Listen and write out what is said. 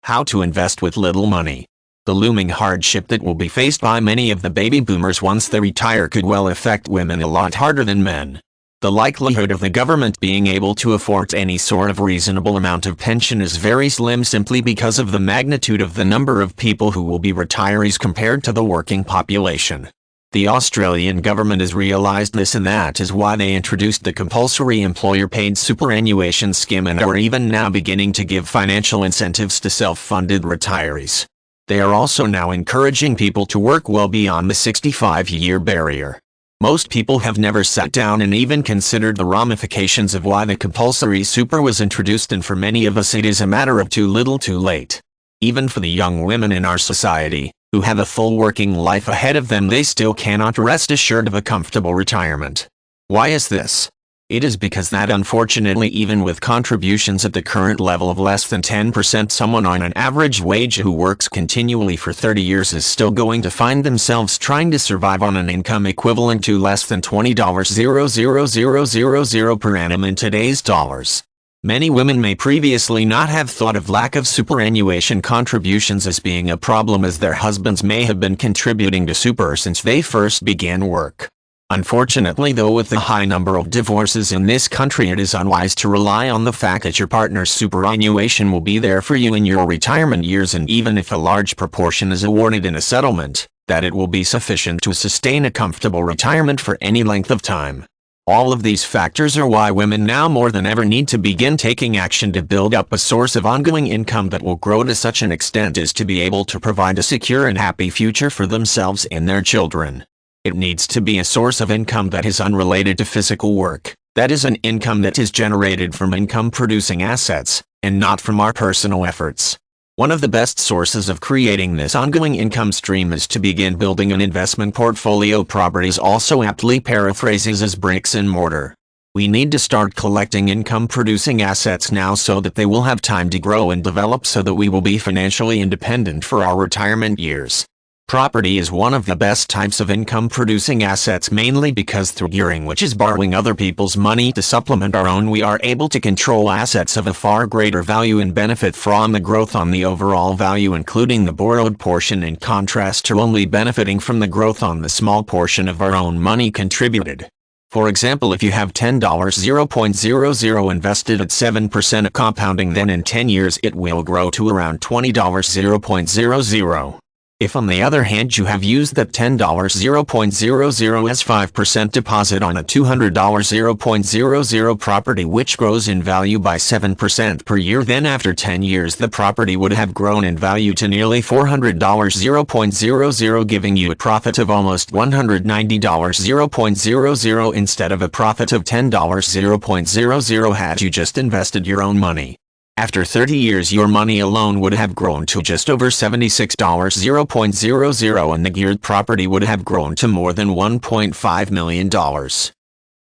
How to invest with little money. The looming hardship that will be faced by many of the baby boomers once they retire could well affect women a lot harder than men. The likelihood of the government being able to afford any sort of reasonable amount of pension is very slim simply because of the magnitude of the number of people who will be retirees compared to the working population. The Australian government has realised this, and that is why they introduced the compulsory employer-paid superannuation scheme and are even now beginning to give financial incentives to self-funded retirees. They are also now encouraging people to work well beyond the 65-year barrier. Most people have never sat down and even considered the ramifications of why the compulsory super was introduced, and for many of us it is a matter of too little too late. Even for the young women in our society, who have a full working life ahead of them, they still cannot rest assured of a comfortable retirement. Why is this? It is because that unfortunately, even with contributions at the current level of less than 10%, someone on an average wage who works continually for 30 years is still going to find themselves trying to survive on an income equivalent to less than $20,000 per annum in today's dollars. Many women may previously not have thought of lack of superannuation contributions as being a problem, as their husbands may have been contributing to super since they first began work. Unfortunately though, with the high number of divorces in this country, it is unwise to rely on the fact that your partner's superannuation will be there for you in your retirement years, and even if a large proportion is awarded in a settlement, that it will be sufficient to sustain a comfortable retirement for any length of time. All of these factors are why women now more than ever need to begin taking action to build up a source of ongoing income that will grow to such an extent as to be able to provide a secure and happy future for themselves and their children. It needs to be a source of income that is unrelated to physical work, that is, an income that is generated from income-producing assets, and not from our personal efforts. One of the best sources of creating this ongoing income stream is to begin building an investment portfolio. Properties also aptly paraphrases as bricks and mortar. We need to start collecting income-producing assets now so that they will have time to grow and develop, so that we will be financially independent for our retirement years. Property is one of the best types of income-producing assets, mainly because through gearing, which is borrowing other people's money to supplement our own, we are able to control assets of a far greater value and benefit from the growth on the overall value, including the borrowed portion, in contrast to only benefiting from the growth on the small portion of our own money contributed. For example, if you have $10.00 invested at 7% compounding, then in 10 years it will grow to around $20.00. If on the other hand you have used that $10.00 as 5% deposit on a $200.00 property which grows in value by 7% per year, then after 10 years the property would have grown in value to nearly $400.00, giving you a profit of almost $190.00 instead of a profit of $10.00 had you just invested your own money. After 30 years your money alone would have grown to just over $76.00, and the geared property would have grown to more than $1.5 million.